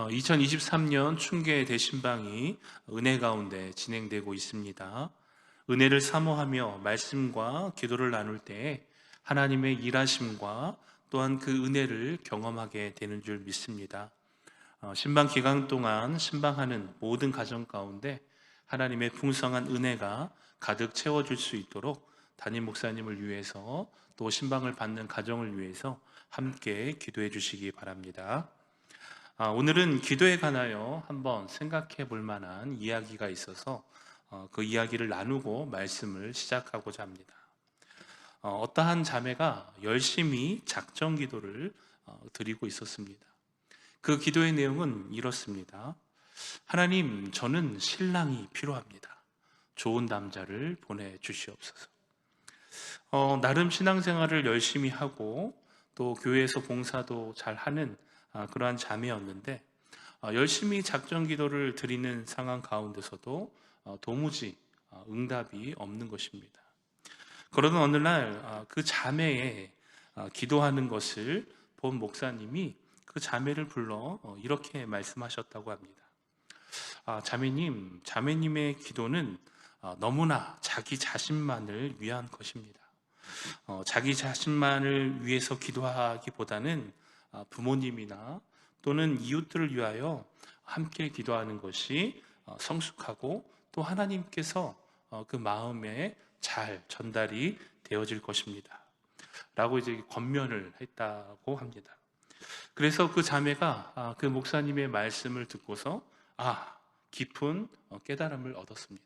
2023년 충계 대신방이 은혜 가운데 진행되고 있습니다. 은혜를 사모하며 말씀과 기도를 나눌 때 하나님의 일하심과 또한 그 은혜를 경험하게 되는 줄 믿습니다. 신방 기간 동안 신방하는 모든 가정 가운데 하나님의 풍성한 은혜가 가득 채워줄 수 있도록 담임 목사님을 위해서 또 신방을 받는 가정을 위해서 함께 기도해 주시기 바랍니다. 오늘은 기도에 관하여 한번 생각해 볼 만한 이야기가 있어서 그 이야기를 나누고 말씀을 시작하고자 합니다. 어떠한 자매가 열심히 작정 기도를 드리고 있었습니다. 그 기도의 내용은 이렇습니다. 하나님, 저는 신랑이 필요합니다. 좋은 남자를 보내주시옵소서. 나름 신앙생활을 열심히 하고 또 교회에서 봉사도 잘 하는 그러한 자매였는데 열심히 작정 기도를 드리는 상황 가운데서도 도무지 응답이 없는 것입니다. 그러던 어느 날 그 자매의 기도하는 것을 본 목사님이 그 자매를 불러 이렇게 말씀하셨다고 합니다. 자매님, 자매님의 기도는 너무나 자기 자신만을 위한 것입니다. 자기 자신만을 위해서 기도하기보다는 부모님이나 또는 이웃들을 위하여 함께 기도하는 것이 성숙하고 또 하나님께서 그 마음에 잘 전달이 되어질 것입니다. 라고 이제 권면을 했다고 합니다. 그래서 그 자매가 그 목사님의 말씀을 듣고서 깊은 깨달음을 얻었습니다.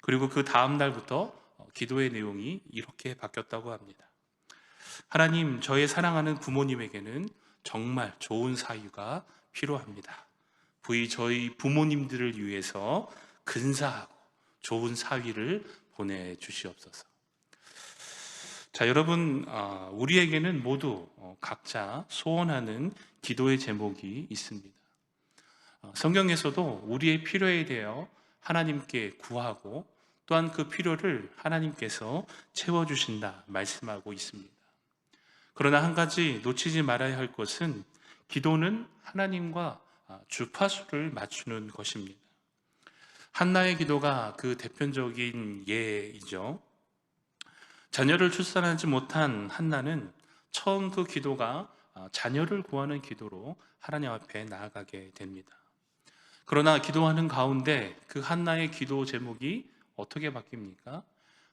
그리고 그 다음 날부터 기도의 내용이 이렇게 바뀌었다고 합니다. 하나님, 저의 사랑하는 부모님에게는 정말 좋은 사위가 필요합니다. 부디 저희 부모님들을 위해서 근사하고 좋은 사위를 보내주시옵소서. 자, 여러분, 우리에게는 모두 각자 소원하는 기도의 제목이 있습니다. 성경에서도 우리의 필요에 대하여 하나님께 구하고 또한 그 필요를 하나님께서 채워주신다 말씀하고 있습니다. 그러나 한 가지 놓치지 말아야 할 것은 기도는 하나님과 주파수를 맞추는 것입니다. 한나의 기도가 그 대표적인 예이죠. 자녀를 출산하지 못한 한나는 처음 그 기도가 자녀를 구하는 기도로 하나님 앞에 나아가게 됩니다. 그러나 기도하는 가운데 그 한나의 기도 제목이 어떻게 바뀝니까?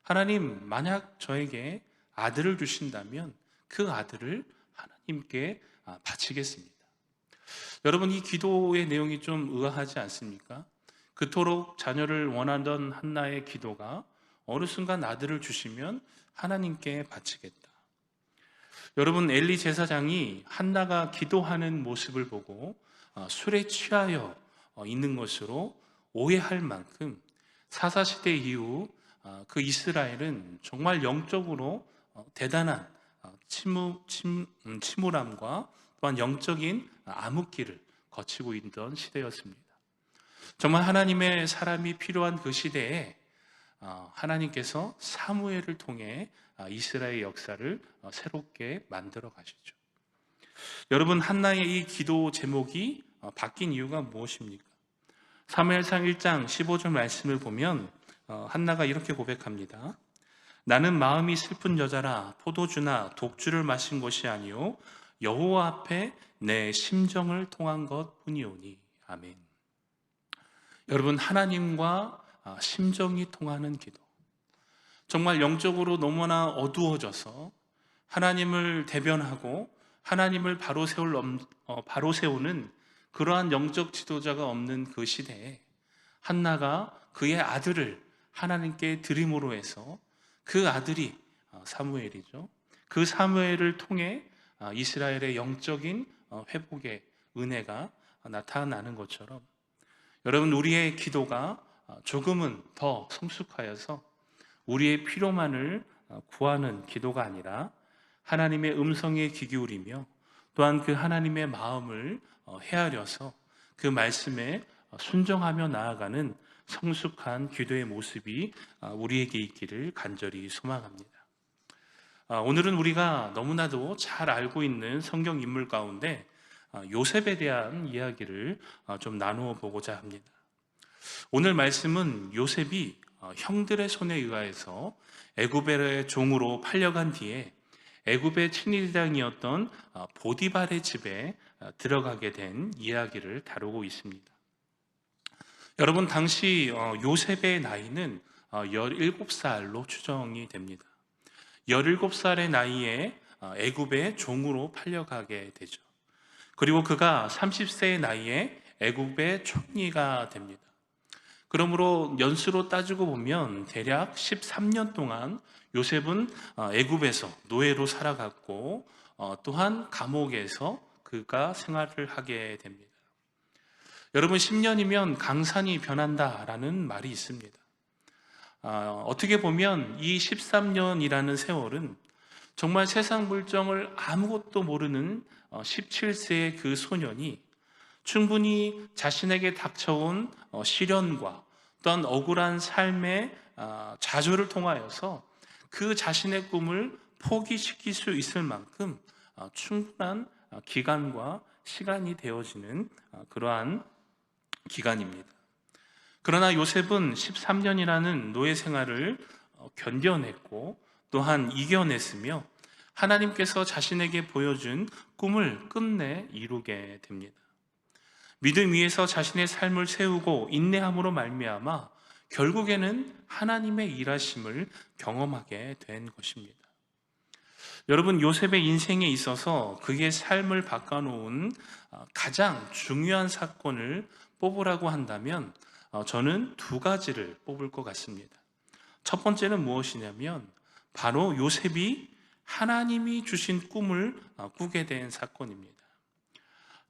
하나님, 만약 저에게 아들을 주신다면 그 아들을 하나님께 바치겠습니다. 여러분, 이 기도의 내용이 좀 의아하지 않습니까? 그토록 자녀를 원하던 한나의 기도가 어느 순간 아들을 주시면 하나님께 바치겠다. 여러분, 엘리 제사장이 한나가 기도하는 모습을 보고 술에 취하여 있는 것으로 오해할 만큼 사사시대 이후 그 이스라엘은 정말 영적으로 대단한 침울함과 또한 영적인 암흑기를 거치고 있던 시대였습니다. 정말 하나님의 사람이 필요한 그 시대에 하나님께서 사무엘을 통해 이스라엘 역사를 새롭게 만들어 가시죠. 여러분, 한나의 이 기도 제목이 바뀐 이유가 무엇입니까? 사무엘상 1장 15절 말씀을 보면 한나가 이렇게 고백합니다. 나는 마음이 슬픈 여자라 포도주나 독주를 마신 것이 아니요 여호와 앞에 내 심정을 통한 것뿐이오니. 아멘. 여러분, 하나님과 심정이 통하는 기도, 정말 영적으로 너무나 어두워져서 하나님을 대변하고 하나님을 바로 세우는 그러한 영적 지도자가 없는 그 시대에 한나가 그의 아들을 하나님께 드림으로 해서 그 아들이 사무엘이죠. 그 사무엘을 통해 이스라엘의 영적인 회복의 은혜가 나타나는 것처럼 여러분, 우리의 기도가 조금은 더 성숙하여서 우리의 필요만을 구하는 기도가 아니라 하나님의 음성에 귀 기울이며 또한 그 하나님의 마음을 헤아려서 그 말씀에 순종하며 나아가는 성숙한 기도의 모습이 우리에게 있기를 간절히 소망합니다. 오늘은 우리가 너무나도 잘 알고 있는 성경 인물 가운데 요셉에 대한 이야기를 좀 나누어 보고자 합니다. 오늘 말씀은 요셉이 형들의 손에 의하여서 애굽의 종으로 팔려간 뒤에 애굽의 친위대장이었던 보디발의 집에 들어가게 된 이야기를 다루고 있습니다. 여러분, 당시 요셉의 나이는 17살로 추정이 됩니다. 17살의 나이에 애굽의 종으로 팔려가게 되죠. 그리고 그가 30세의 나이에 애굽의 총리가 됩니다. 그러므로 연수로 따지고 보면 대략 13년 동안 요셉은 애굽에서 노예로 살아갔고 또한 감옥에서 그가 생활을 하게 됩니다. 여러분, 10년이면 강산이 변한다라는 말이 있습니다. 어떻게 보면 이 13년이라는 세월은 정말 세상 물정을 아무것도 모르는 17세의 그 소년이 충분히 자신에게 닥쳐온 시련과 또한 억울한 삶의 좌절을 통하여서 그 자신의 꿈을 포기시킬 수 있을 만큼 충분한 기간과 시간이 되어지는 그러한 기간입니다. 그러나 요셉은 13년이라는 노예 생활을 견뎌냈고 또한 이겨냈으며 하나님께서 자신에게 보여준 꿈을 끝내 이루게 됩니다. 믿음 위에서 자신의 삶을 세우고 인내함으로 말미암아 결국에는 하나님의 일하심을 경험하게 된 것입니다. 여러분, 요셉의 인생에 있어서 그의 삶을 바꿔놓은 가장 중요한 사건을 뽑으라고 한다면 저는 두 가지를 뽑을 것 같습니다. 첫 번째는 무엇이냐면 바로 요셉이 하나님이 주신 꿈을 꾸게 된 사건입니다.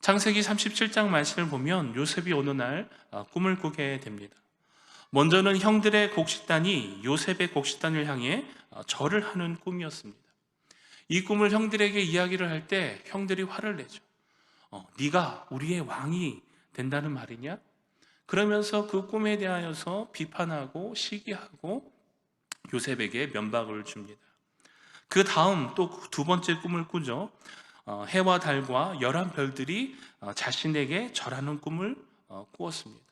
창세기 37장 말씀을 보면 요셉이 어느 날 꿈을 꾸게 됩니다. 먼저는 형들의 곡식단이 요셉의 곡식단을 향해 절을 하는 꿈이었습니다. 이 꿈을 형들에게 이야기를 할 때 형들이 화를 내죠. 네가 우리의 왕이 된다는 말이냐? 그러면서 그 꿈에 대하여서 비판하고 시기하고 요셉에게 면박을 줍니다. 그 다음 또 두 번째 꿈을 꾸죠. 해와 달과 11별들이 자신에게 절하는 꿈을 꾸었습니다.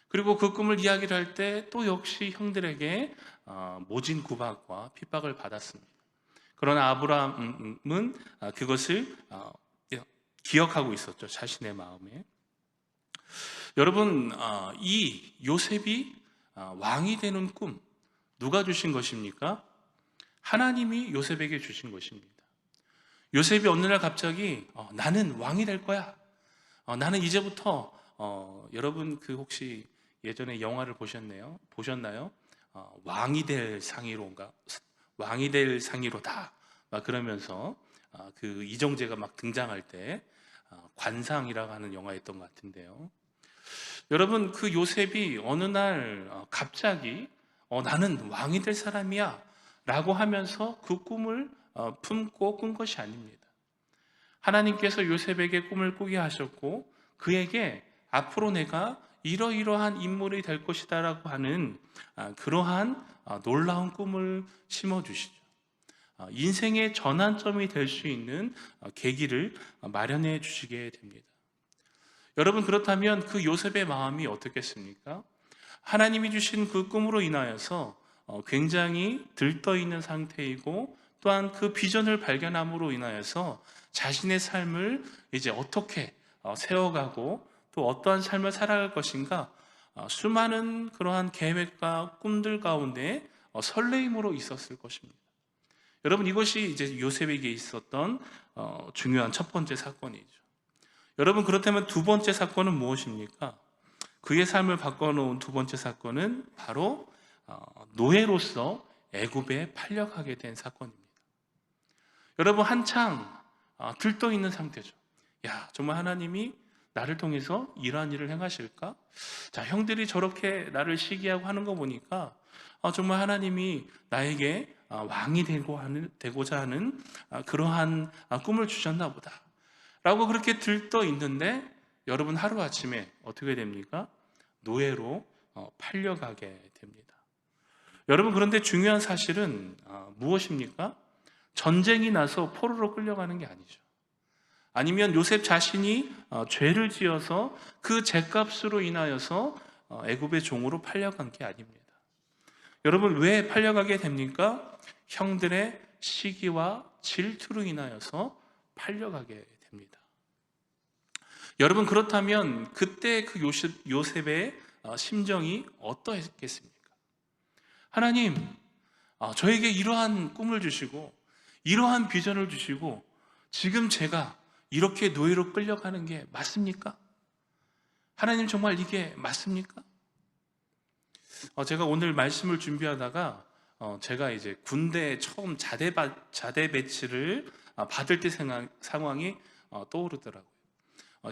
그리고 그 꿈을 이야기를 할 때 또 역시 형들에게 모진 구박과 핍박을 받았습니다. 그러나 아브라함은 그것을 기억하고 있었죠. 자신의 마음에. 여러분, 이 요셉이 왕이 되는 꿈 누가 주신 것입니까? 하나님이 요셉에게 주신 것입니다. 요셉이 어느 날 갑자기 나는 왕이 될 거야. 나는 이제부터 여러분 그 혹시 예전에 영화를 보셨나요? 왕이 될 상의로인가? 왕이 될 상의로다. 막 그러면서 그 이정재가 막 등장할 때 관상이라고 하는 영화였던 것 같은데요. 여러분, 그 요셉이 어느 날 갑자기 나는 왕이 될 사람이야 라고 하면서 그 꿈을 품고 꾼 것이 아닙니다. 하나님께서 요셉에게 꿈을 꾸게 하셨고 그에게 앞으로 내가 이러이러한 인물이 될 것이다 라고 하는 그러한 놀라운 꿈을 심어주시죠. 인생의 전환점이 될 수 있는 계기를 마련해 주시게 됩니다. 여러분, 그렇다면 그 요셉의 마음이 어떻겠습니까? 하나님이 주신 그 꿈으로 인하여서 굉장히 들떠있는 상태이고 또한 그 비전을 발견함으로 인하여서 자신의 삶을 이제 어떻게 세워가고 또 어떠한 삶을 살아갈 것인가 수많은 그러한 계획과 꿈들 가운데 설레임으로 있었을 것입니다. 여러분, 이것이 이제 요셉에게 있었던 중요한 첫 번째 사건이죠. 여러분, 그렇다면 두 번째 사건은 무엇입니까? 그의 삶을 바꿔놓은 두 번째 사건은 바로 노예로서 애굽에 팔려가게 된 사건입니다. 여러분, 한창 들떠있는 상태죠. 정말 하나님이 나를 통해서 이러한 일을 행하실까? 자, 형들이 저렇게 나를 시기하고 하는 거 보니까 정말 하나님이 나에게 왕이 되고자 하는 그러한 꿈을 주셨나 보다 라고 그렇게 들떠 있는데 여러분, 하루아침에 어떻게 됩니까? 노예로 팔려가게 됩니다. 여러분, 그런데 중요한 사실은 무엇입니까? 전쟁이 나서 포로로 끌려가는 게 아니죠. 아니면 요셉 자신이 죄를 지어서 그 죄값으로 인하여서 애굽의 종으로 팔려간 게 아닙니다. 여러분, 왜 팔려가게 됩니까? 형들의 시기와 질투로 인하여서 팔려가게 됩니다. 여러분, 그렇다면 그때 그 요셉의 심정이 어떠했겠습니까? 하나님, 저에게 이러한 꿈을 주시고 이러한 비전을 주시고 지금 제가 이렇게 노예로 끌려가는 게 맞습니까? 하나님, 정말 이게 맞습니까? 제가 오늘 말씀을 준비하다가 제가 이제 군대 처음 자대 배치를 받을 때 상황이 떠오르더라고요.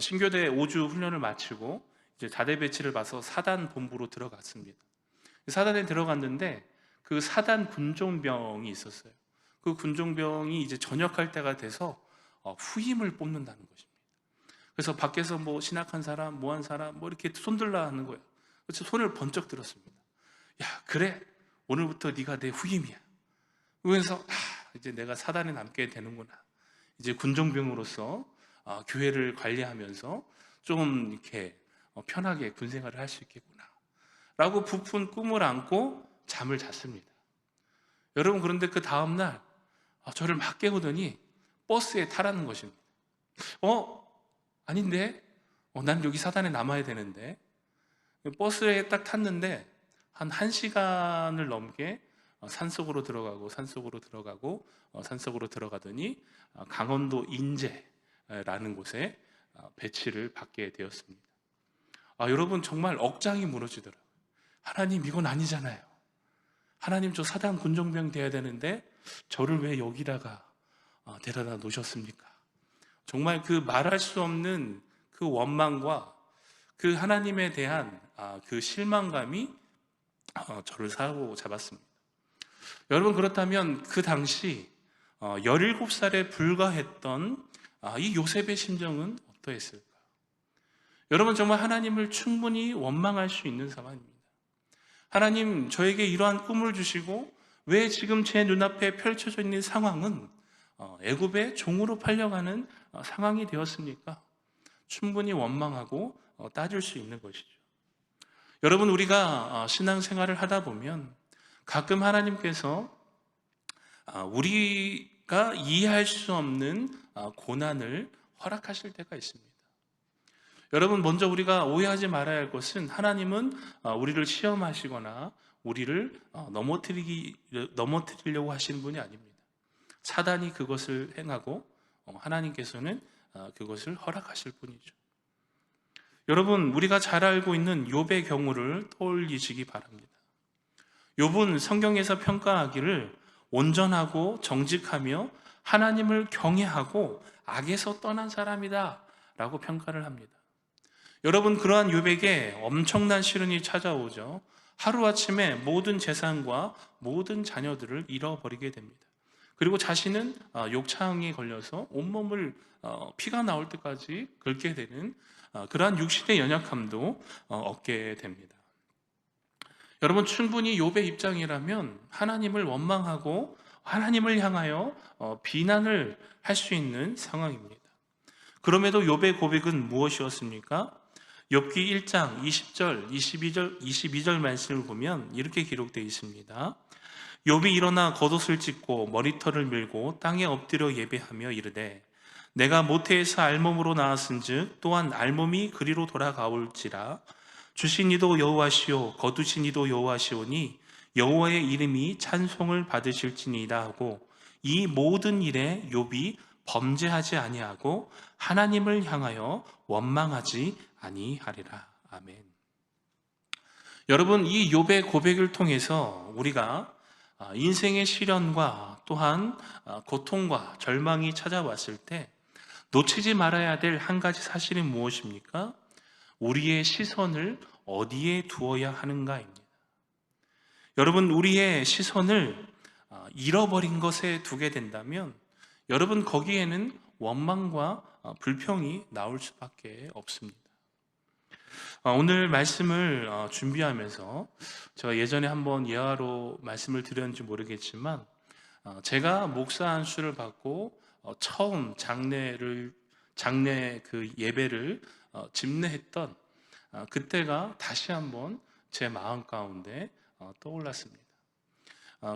신교대 5주 훈련을 마치고 이제 자대 배치를 봐서 사단 본부로 들어갔습니다. 사단에 들어갔는데 그 사단 군종병이 있었어요. 그 군종병이 이제 전역할 때가 돼서 후임을 뽑는다는 것입니다. 그래서 밖에서 뭐 신학한 사람, 뭐한 사람, 뭐 이렇게 손들라 하는 거예요. 그래서 손을 번쩍 들었습니다. 야, 그래, 오늘부터 네가 내 후임이야. 그래서 이제 내가 사단에 남게 되는구나. 이제 군종병으로서 교회를 관리하면서 좀 이렇게 편하게 군 생활을 할 수 있겠구나 라고 부푼 꿈을 안고 잠을 잤습니다. 여러분, 그런데 그 다음날 저를 막 깨우더니 버스에 타라는 것입니다. 아닌데? 난 여기 사단에 남아야 되는데. 버스에 딱 탔는데 한 1시간을 넘게 산속으로 들어가고 산속으로 들어가고 산속으로 들어가더니 강원도 인제라는 곳에 배치를 받게 되었습니다. 여러분, 정말 억장이 무너지더라고요. 하나님, 이건 아니잖아요. 하나님, 저 사단 군종병 돼야 되는데 저를 왜 여기다가 데려다 놓으셨습니까? 정말 그 말할 수 없는 그 원망과 그 하나님에 대한 그 실망감이 저를 사로잡았습니다. 여러분, 그렇다면 그 당시 17살에 불과했던 이 요셉의 심정은 어떠했을까요? 여러분, 정말 하나님을 충분히 원망할 수 있는 상황입니다. 하나님, 저에게 이러한 꿈을 주시고 왜 지금 제 눈앞에 펼쳐져 있는 상황은 애굽의 종으로 팔려가는 상황이 되었습니까? 충분히 원망하고 따질 수 있는 것이죠. 여러분, 우리가 신앙생활을 하다 보면 가끔 하나님께서 우리가 이해할 수 없는 고난을 허락하실 때가 있습니다. 여러분, 먼저 우리가 오해하지 말아야 할 것은 하나님은 우리를 시험하시거나 우리를 넘어뜨리려고 하시는 분이 아닙니다. 사단이 그것을 행하고 하나님께서는 그것을 허락하실 뿐이죠. 여러분, 우리가 잘 알고 있는 욥의 경우를 떠올리시기 바랍니다. 욥은 성경에서 평가하기를 온전하고 정직하며 하나님을 경외하고 악에서 떠난 사람이다 라고 평가를 합니다. 여러분, 그러한 욥에게 엄청난 시련이 찾아오죠. 하루아침에 모든 재산과 모든 자녀들을 잃어버리게 됩니다. 그리고 자신은 욕창에 걸려서 온몸을 피가 나올 때까지 긁게 되는 그러한 육신의 연약함도 얻게 됩니다. 여러분, 충분히 욥의 입장이라면 하나님을 원망하고 하나님을 향하여 비난을 할 수 있는 상황입니다. 그럼에도 욥의 고백은 무엇이었습니까? 욥기 1장 20절, 22절 말씀을 보면 이렇게 기록되어 있습니다. 욥이 일어나 겉옷을 찢고 머리털을 밀고 땅에 엎드려 예배하며 이르되 내가 모태에서 알몸으로 나왔은즉 또한 알몸이 그리로 돌아가올지라. 주신 이도 여호와시오 거두신 이도 여호와시오니 여호와의 이름이 찬송을 받으실지니이다 하고 이 모든 일에 욥이 범죄하지 아니하고 하나님을 향하여 원망하지 아니하리라. 아멘. 여러분, 이 욥의 고백을 통해서 우리가 인생의 시련과 또한 고통과 절망이 찾아왔을 때 놓치지 말아야 될 한 가지 사실은 무엇입니까? 우리의 시선을 어디에 두어야 하는가입니다. 여러분, 우리의 시선을 잃어버린 것에 두게 된다면 여러분, 거기에는 원망과 불평이 나올 수밖에 없습니다. 오늘 말씀을 준비하면서 제가 예전에 한번 예화로 말씀을 드렸는지 모르겠지만 제가 목사 안수를 받고 처음 장례를 장례 그 예배를 집례했던 그때가 다시 한번 제 마음 가운데 떠올랐습니다.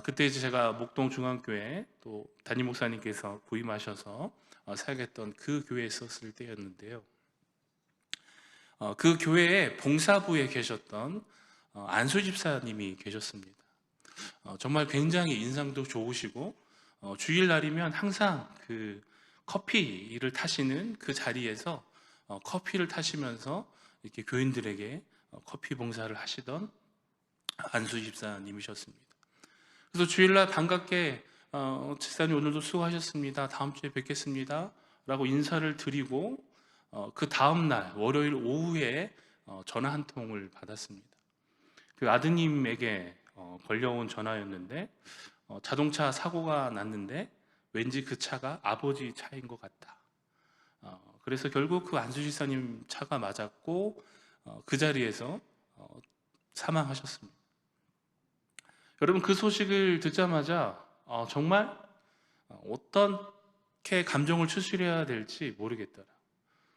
그때 이제 제가 목동 중앙교회 또 담임 목사님께서 부임하셔서 사역했던 그 교회에 있었을 때였는데요. 그 교회의 봉사부에 계셨던 안수 집사님이 계셨습니다. 정말 굉장히 인상도 좋으시고 주일날이면 항상 그 커피를 타시는 그 자리에서 커피를 타시면서 이렇게 교인들에게 커피 봉사를 하시던 안수 집사님이셨습니다. 그래서 주일날 반갑게 집사님 오늘도 수고하셨습니다. 다음 주에 뵙겠습니다. 라고 인사를 드리고 그 다음날 월요일 오후에 전화 한 통을 받았습니다. 그 아드님에게 걸려온 전화였는데 자동차 사고가 났는데 왠지 그 차가 아버지 차인 것 같다. 그래서 결국 그 안수 집사님 차가 맞았고 그 자리에서 사망하셨습니다. 여러분 그 소식을 듣자마자 정말 어떻게 감정을 추스려야 될지 모르겠더라.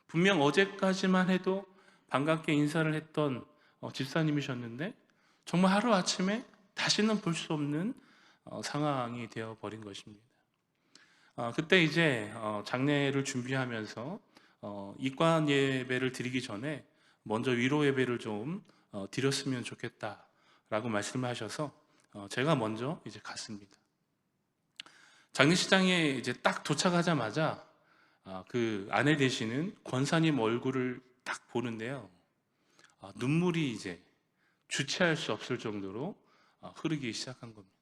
분명 어제까지만 해도 반갑게 인사를 했던 집사님이셨는데 정말 하루아침에 다시는 볼 수 없는 상황이 되어버린 것입니다. 그때 이제 장례를 준비하면서 입관 예배를 드리기 전에 먼저 위로 예배를 좀 드렸으면 좋겠다라고 말씀을 하셔서 제가 먼저 이제 갔습니다. 장례식장에 이제 딱 도착하자마자 그 아내 되시는 권사님 얼굴을 딱 보는데요. 눈물이 이제 주체할 수 없을 정도로 흐르기 시작한 겁니다.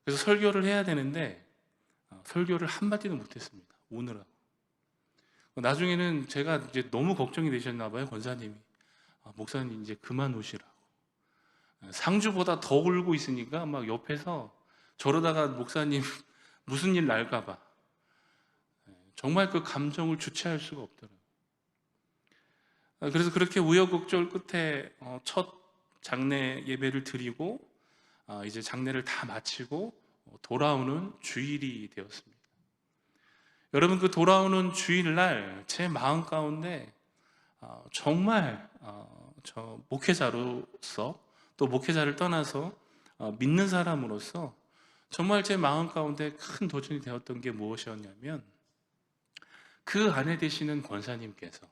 그래서 설교를 해야 되는데 설교를 한마디도 못했습니다. 우느라고. 나중에는 제가 이제 너무 걱정이 되셨나 봐요. 권사님이. 목사님 이제 그만 오시라고. 상주보다 더 울고 있으니까 막 옆에서 저러다가 목사님 무슨 일 날까 봐. 정말 그 감정을 주체할 수가 없더라고요. 그래서 그렇게 우여곡절 끝에 첫 장례 예배를 드리고 이제 장례를 다 마치고 돌아오는 주일이 되었습니다. 여러분 그 돌아오는 주일날 제 마음 가운데 정말 저 목회자로서 또 목회자를 떠나서 믿는 사람으로서 정말 제 마음 가운데 큰 도전이 되었던 게 무엇이었냐면 그 아내 되시는 권사님께서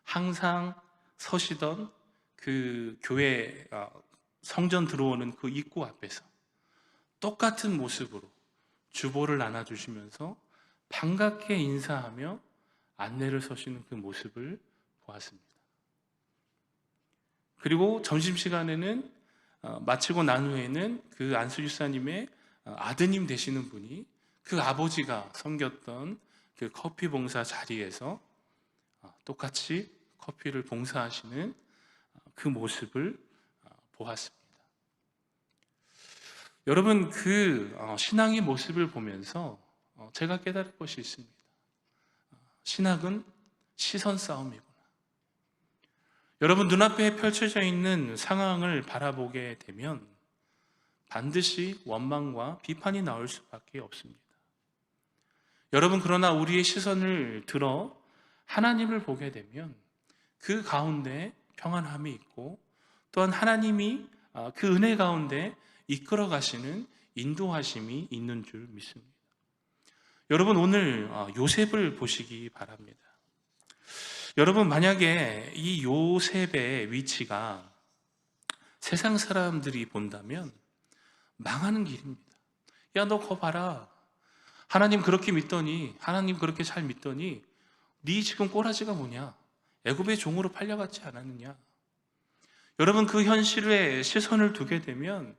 항상 서시던 그 교회 성전 들어오는 그 입구 앞에서 똑같은 모습으로 주보를 나눠주시면서 반갑게 인사하며 안내를 서시는 그 모습을 보았습니다. 그리고 점심시간에는 마치고 난 후에는 그 안수 집사님의 아드님 되시는 분이 그 아버지가 섬겼던 그 커피 봉사 자리에서 똑같이 커피를 봉사하시는 그 모습을 보았습니다. 여러분 그 신앙의 모습을 보면서 제가 깨달을 것이 있습니다. 신학은 시선 싸움이구나. 여러분 눈앞에 펼쳐져 있는 상황을 바라보게 되면 반드시 원망과 비판이 나올 수밖에 없습니다. 여러분 그러나 우리의 시선을 들어 하나님을 보게 되면 그 가운데 평안함이 있고 또한 하나님이 그 은혜 가운데 이끌어 가시는 인도하심이 있는 줄 믿습니다. 여러분 오늘 요셉을 보시기 바랍니다. 여러분 만약에 이 요셉의 위치가 세상 사람들이 본다면 망하는 길입니다. 야 너 거 봐라. 하나님 그렇게 믿더니 하나님 그렇게 잘 믿더니 네 지금 꼬라지가 뭐냐? 애굽의 종으로 팔려갔지 않았느냐? 여러분 그 현실에 시선을 두게 되면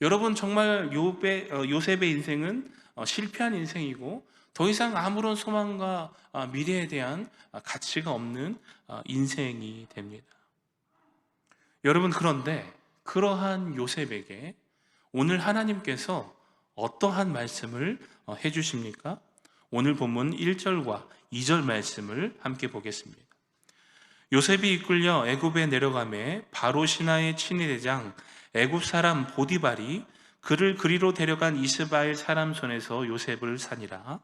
여러분 정말 요셉의 인생은 실패한 인생이고 더 이상 아무런 소망과 미래에 대한 가치가 없는 인생이 됩니다. 여러분 그런데 그러한 요셉에게 오늘 하나님께서 어떠한 말씀을 해주십니까? 오늘 본문 1절과 2절 말씀을 함께 보겠습니다. 요셉이 이끌려 애굽에 내려가매 바로 신하의 친위대장 애굽 사람 보디발이 그를 그리로 데려간 이스바엘 사람 손에서 요셉을 사니라.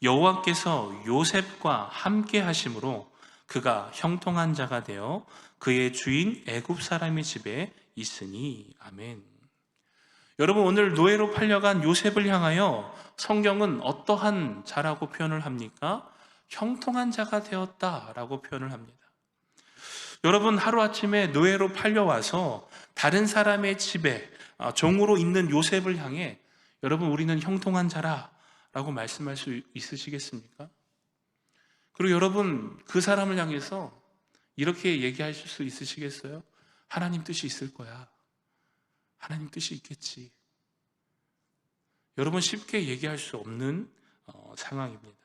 여호와께서 요셉과 함께 하심으로 그가 형통한 자가 되어 그의 주인 애굽 사람의 집에 있으니. 아멘. 여러분, 오늘 노예로 팔려간 요셉을 향하여 성경은 어떠한 자라고 표현을 합니까? 형통한 자가 되었다라고 표현을 합니다. 여러분, 하루아침에 노예로 팔려와서 다른 사람의 집에 종으로 있는 요셉을 향해 여러분, 우리는 형통한 자라라고 말씀할 수 있으시겠습니까? 그리고 여러분, 그 사람을 향해서 이렇게 얘기하실 수 있으시겠어요? 하나님 뜻이 있을 거야. 하나님 뜻이 있겠지. 여러분, 쉽게 얘기할 수 없는 상황입니다.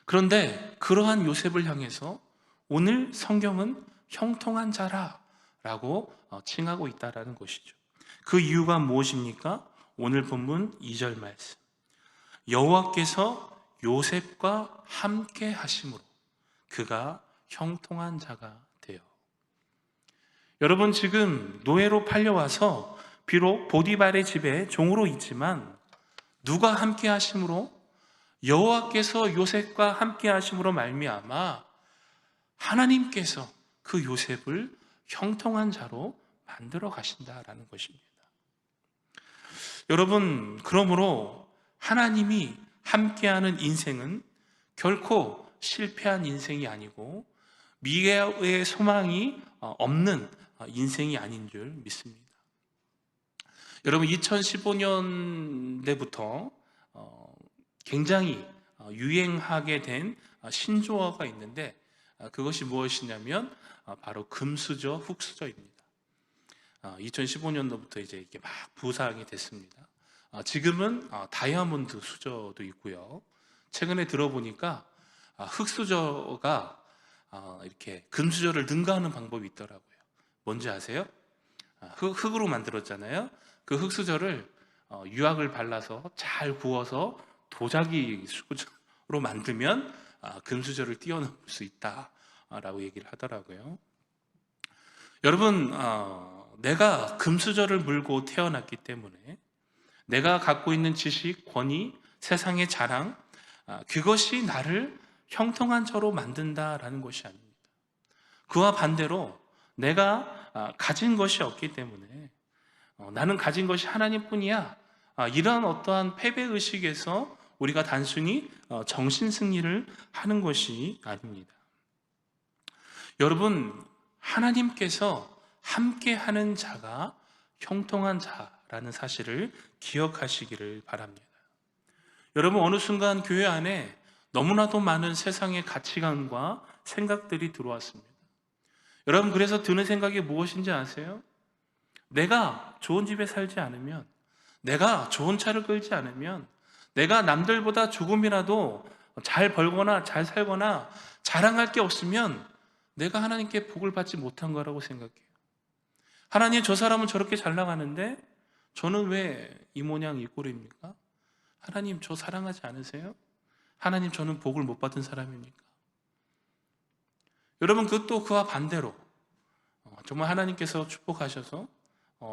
그런데 그러한 요셉을 향해서 오늘 성경은 형통한 자라라고 칭하고 있다는 것이죠. 그 이유가 무엇입니까? 오늘 본문 2절 말씀. 여호와께서 요셉과 함께 하심으로 그가 형통한 자가 되어. 여러분, 지금 노예로 팔려와서 비록 보디발의 집에 종으로 있지만 누가 함께 하심으로? 여호와께서 요셉과 함께 하심으로 말미암아 하나님께서 그 요셉을 형통한 자로 만들어 가신다라는 것입니다. 여러분, 그러므로 하나님이 함께하는 인생은 결코 실패한 인생이 아니고 미래의 소망이 없는 인생이 아닌 줄 믿습니다. 여러분, 2015년대부터 굉장히 유행하게 된 신조어가 있는데 그것이 무엇이냐면 바로 금수저, 흙수저입니다. 2015년도부터 이제 이렇게 막 부상이 됐습니다. 지금은 다이아몬드 수저도 있고요. 최근에 들어보니까 흙수저가 이렇게 금수저를 능가하는 방법이 있더라고요. 뭔지 아세요? 흙으로 만들었잖아요. 그 흙수저를 유황을 발라서 잘 구워서 도자기 수저로 만들면 금수저를 뛰어넘을 수 있다라고 얘기를 하더라고요. 여러분, 내가 금수저를 물고 태어났기 때문에 내가 갖고 있는 지식, 권위, 세상의 자랑, 그것이 나를 형통한 자로 만든다라는 것이 아닙니다. 그와 반대로 내가 가진 것이 없기 때문에 나는 가진 것이 하나님뿐이야, 이런 어떠한 패배의식에서 우리가 단순히 정신승리를 하는 것이 아닙니다. 여러분, 하나님께서 함께하는 자가 형통한 자라는 사실을 기억하시기를 바랍니다. 여러분, 어느 순간 교회 안에 너무나도 많은 세상의 가치관과 생각들이 들어왔습니다. 여러분, 그래서 드는 생각이 무엇인지 아세요? 내가 좋은 집에 살지 않으면, 내가 좋은 차를 끌지 않으면, 내가 남들보다 조금이라도 잘 벌거나 잘 살거나 자랑할 게 없으면 내가 하나님께 복을 받지 못한 거라고 생각해요. 하나님, 저 사람은 저렇게 잘 나가는데 저는 왜 이 모양 이 꼴입니까? 하나님, 저 사랑하지 않으세요? 하나님, 저는 복을 못 받은 사람입니까? 여러분, 그것도 그와 반대로 정말 하나님께서 축복하셔서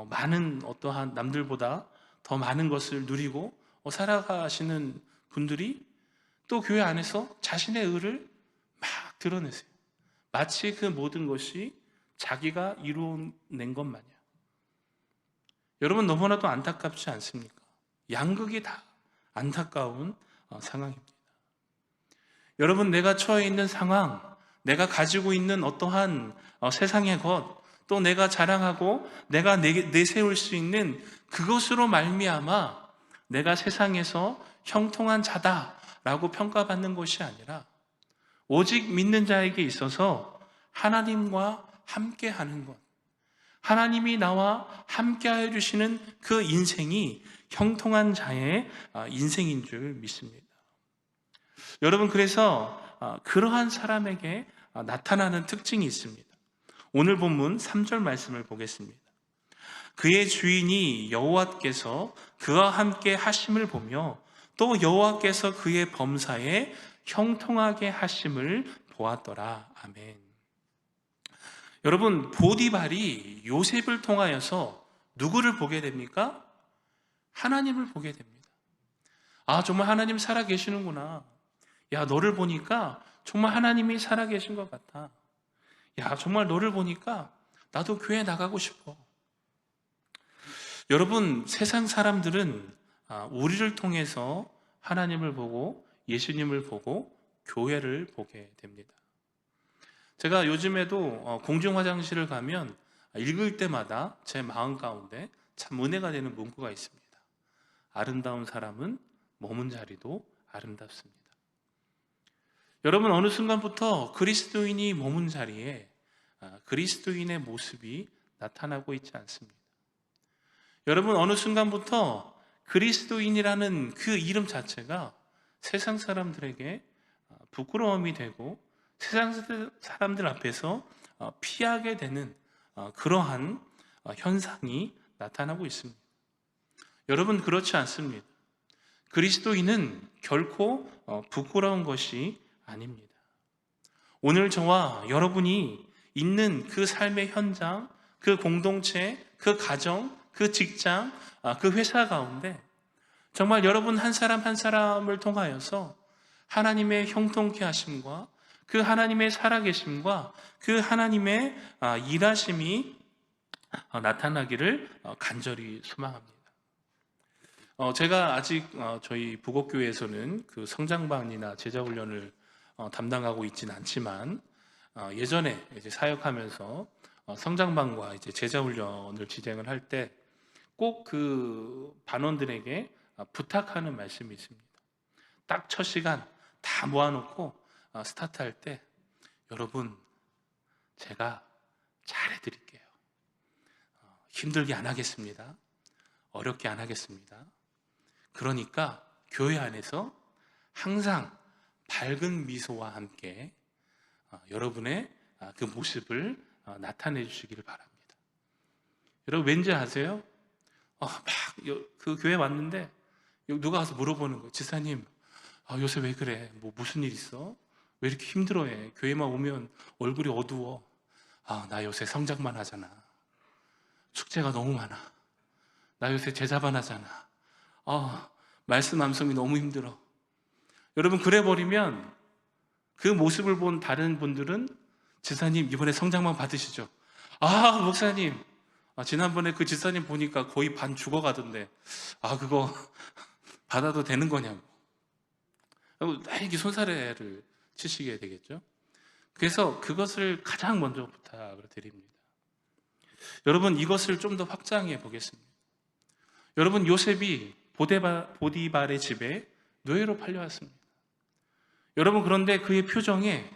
많은 어떠한 남들보다 더 많은 것을 누리고 살아가시는 분들이 또 교회 안에서 자신의 의를 막 드러내세요. 마치 그 모든 것이 자기가 이루어낸 것 마냥. 여러분, 너무나도 안타깝지 않습니까? 양극이 다 안타까운 상황입니다. 여러분, 내가 처해 있는 상황, 내가 가지고 있는 어떠한 세상의 것, 또 내가 자랑하고 내가 내세울 수 있는 그것으로 말미암아 내가 세상에서 형통한 자다라고 평가받는 것이 아니라 오직 믿는 자에게 있어서 하나님과 함께하는 것, 하나님이 나와 함께하여 주시는 그 인생이 형통한 자의 인생인 줄 믿습니다. 여러분, 그래서 그러한 사람에게 나타나는 특징이 있습니다. 오늘 본문 3절 말씀을 보겠습니다. 그의 주인이 여호와께서 그와 함께 하심을 보며 또 여호와께서 그의 범사에 형통하게 하심을 보았더라. 아멘. 여러분, 보디발이 요셉을 통하여서 누구를 보게 됩니까? 하나님을 보게 됩니다. 아, 정말 하나님 살아 계시는구나. 야, 너를 보니까 정말 하나님이 살아 계신 것 같아. 야, 정말 너를 보니까 나도 교회 나가고 싶어. 여러분, 세상 사람들은 우리를 통해서 하나님을 보고 예수님을 보고 교회를 보게 됩니다. 제가 요즘에도 공중 화장실을 가면 읽을 때마다 제 마음 가운데 참 은혜가 되는 문구가 있습니다. 아름다운 사람은 머문 자리도 아름답습니다. 여러분, 어느 순간부터 그리스도인이 머문 자리에 그리스도인의 모습이 나타나고 있지 않습니다. 여러분, 어느 순간부터 그리스도인이라는 그 이름 자체가 세상 사람들에게 부끄러움이 되고 세상 사람들 앞에서 피하게 되는 그러한 현상이 나타나고 있습니다. 여러분, 그렇지 않습니다. 그리스도인은 결코 부끄러운 것이 아닙니다. 오늘 저와 여러분이 있는 그 삶의 현장, 그 공동체, 그 가정, 그 직장, 그 회사 가운데 정말 여러분 한 사람 한 사람을 통하여서 하나님의 형통케 하심과 그 하나님의 살아계심과 그 하나님의 일하심이 나타나기를 간절히 소망합니다. 제가 아직 저희 부곡교회에서는 그 성장반이나 제자훈련을 담당하고 있지는 않지만 예전에 이제 사역하면서 성장반과 이제 제자훈련을 진행을 할 때 꼭 그 반원들에게 부탁하는 말씀이 있습니다. 딱 첫 시간 다 모아놓고 스타트할 때 여러분, 제가 잘해드릴게요. 힘들게 안 하겠습니다. 어렵게 안 하겠습니다. 그러니까 교회 안에서 항상 밝은 미소와 함께 여러분의 그 모습을 나타내 주시기를 바랍니다. 여러분, 왠지 아세요? 막 그 교회 왔는데 누가 와서 물어보는 거예요. 지사님, 요새 왜 그래? 뭐 무슨 일 있어? 왜 이렇게 힘들어해? 교회만 오면 얼굴이 어두워. 나 요새 성장만 하잖아. 숙제가 너무 많아. 나 요새 제자반 하잖아. 말씀 암송이 너무 힘들어. 여러분, 그래 버리면 그 모습을 본 다른 분들은 지사님 이번에 성장만 받으시죠? 목사님, 지난번에 그 지사님 보니까 거의 반 죽어가던데 그거 받아도 되는 거냐고 이게 손사래를 치시게 되겠죠. 그래서 그것을 가장 먼저 부탁을 드립니다. 여러분, 이것을 좀 더 확장해 보겠습니다. 여러분, 요셉이 보디발의 집에 노예로 팔려왔습니다. 여러분, 그런데 그의 표정에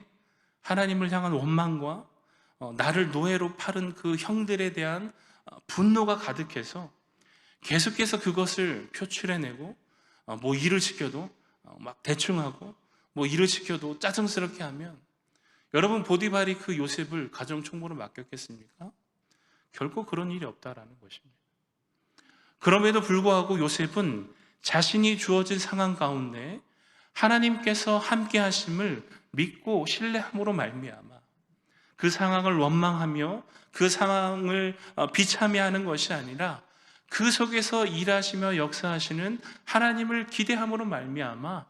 하나님을 향한 원망과 나를 노예로 팔은 그 형들에 대한 분노가 가득해서 계속해서 그것을 표출해내고 뭐 일을 시켜도 막 대충하고 뭐 일을 시켜도 짜증스럽게 하면 여러분, 보디발이 그 요셉을 가정총무로 맡겼겠습니까? 결코 그런 일이 없다라는 것입니다. 그럼에도 불구하고 요셉은 자신이 주어진 상황 가운데 하나님께서 함께 하심을 믿고 신뢰함으로 말미암아 그 상황을 원망하며 그 상황을 비참해하는 것이 아니라 그 속에서 일하시며 역사하시는 하나님을 기대함으로 말미암아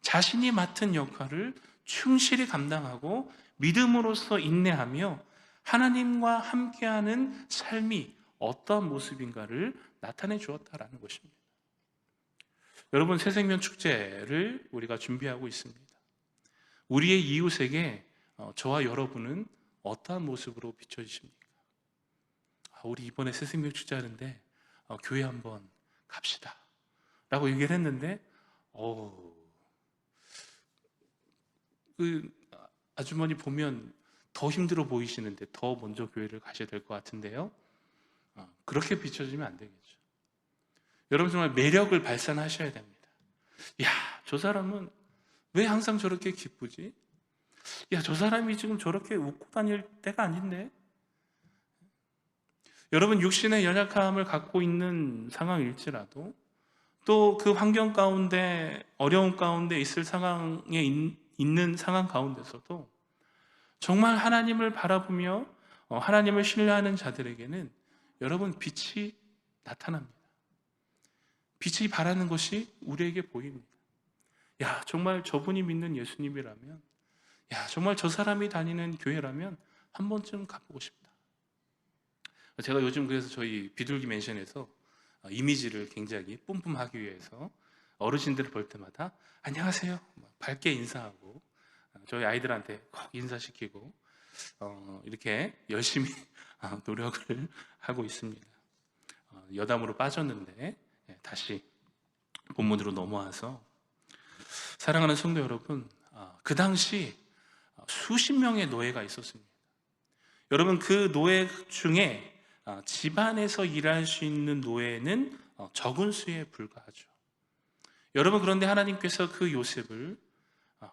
자신이 맡은 역할을 충실히 감당하고 믿음으로써 인내하며 하나님과 함께하는 삶이 어떤 모습인가를 나타내 주었다라는 것입니다. 여러분, 새생명 축제를 우리가 준비하고 있습니다. 우리의 이웃에게 저와 여러분은 어떠한 모습으로 비춰지십니까? 우리 이번에 새생명 축제 하는데 교회 한번 갑시다 라고 얘기를 했는데 그 아주머니 보면 더 힘들어 보이시는데 더 먼저 교회를 가셔야 될 것 같은데요. 그렇게 비춰지면 안 되겠죠. 여러분, 정말 매력을 발산하셔야 됩니다. 야, 저 사람은 왜 항상 저렇게 기쁘지? 야, 저 사람이 지금 저렇게 웃고 다닐 때가 아닌데? 여러분, 육신의 연약함을 갖고 있는 상황일지라도 또 그 환경 가운데 어려운 가운데 있을 상황에 있는 상황 가운데서도 정말 하나님을 바라보며 하나님을 신뢰하는 자들에게는 여러분, 빛이 나타납니다. 빛이 바라는 것이 우리에게 보입니다. 야, 정말 저분이 믿는 예수님이라면, 야, 정말 저 사람이 다니는 교회라면 한 번쯤 가보고 싶다. 제가 요즘 그래서 저희 비둘기 맨션에서 이미지를 굉장히 뿜뿜하기 위해서 어르신들을 볼 때마다 안녕하세요 밝게 인사하고 저희 아이들한테 꼭 인사시키고 이렇게 열심히 노력을 하고 있습니다. 여담으로 빠졌는데 다시 본문으로 넘어와서, 사랑하는 성도 여러분, 그 당시 수십 명의 노예가 있었습니다. 여러분, 그 노예 중에 집안에서 일할 수 있는 노예는 적은 수에 불과하죠. 여러분, 그런데 하나님께서 그 요셉을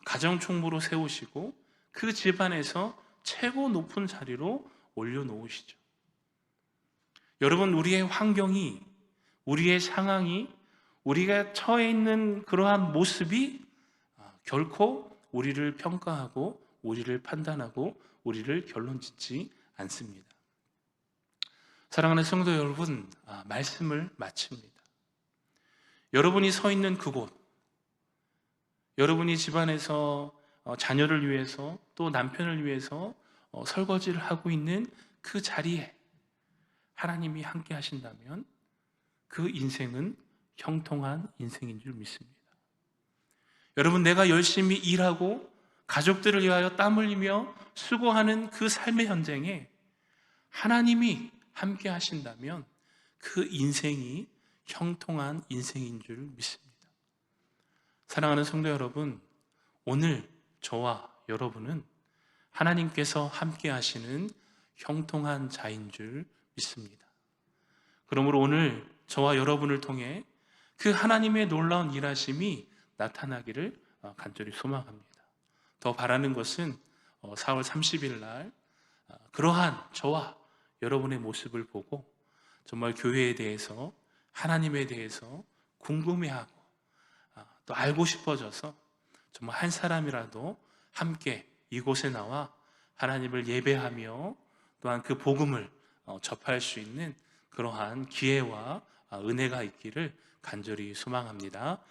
가정총무로 세우시고 그 집안에서 최고 높은 자리로 올려놓으시죠. 여러분, 우리의 환경이, 우리의 상황이, 우리가 처해 있는 그러한 모습이 결코 우리를 평가하고 우리를 판단하고 우리를 결론 짓지 않습니다. 사랑하는 성도 여러분, 말씀을 마칩니다. 여러분이 서 있는 그곳, 여러분이 집안에서 자녀를 위해서 또 남편을 위해서 설거지를 하고 있는 그 자리에 하나님이 함께 하신다면 그 인생은 형통한 인생인 줄 믿습니다. 여러분, 내가 열심히 일하고 가족들을 위하여 땀 흘리며 수고하는 그 삶의 현장에 하나님이 함께 하신다면 그 인생이 형통한 인생인 줄 믿습니다. 사랑하는 성도 여러분, 오늘 저와 여러분은 하나님께서 함께 하시는 형통한 자인 줄 믿습니다. 그러므로 오늘 저와 여러분을 통해 그 하나님의 놀라운 일하심이 나타나기를 간절히 소망합니다. 더 바라는 것은 4월 30일 날 그러한 저와 여러분의 모습을 보고 정말 교회에 대해서, 하나님에 대해서 궁금해하고 또 알고 싶어져서 정말 한 사람이라도 함께 이곳에 나와 하나님을 예배하며 또한 그 복음을 접할 수 있는 그러한 기회와 은혜가 있기를 간절히 소망합니다.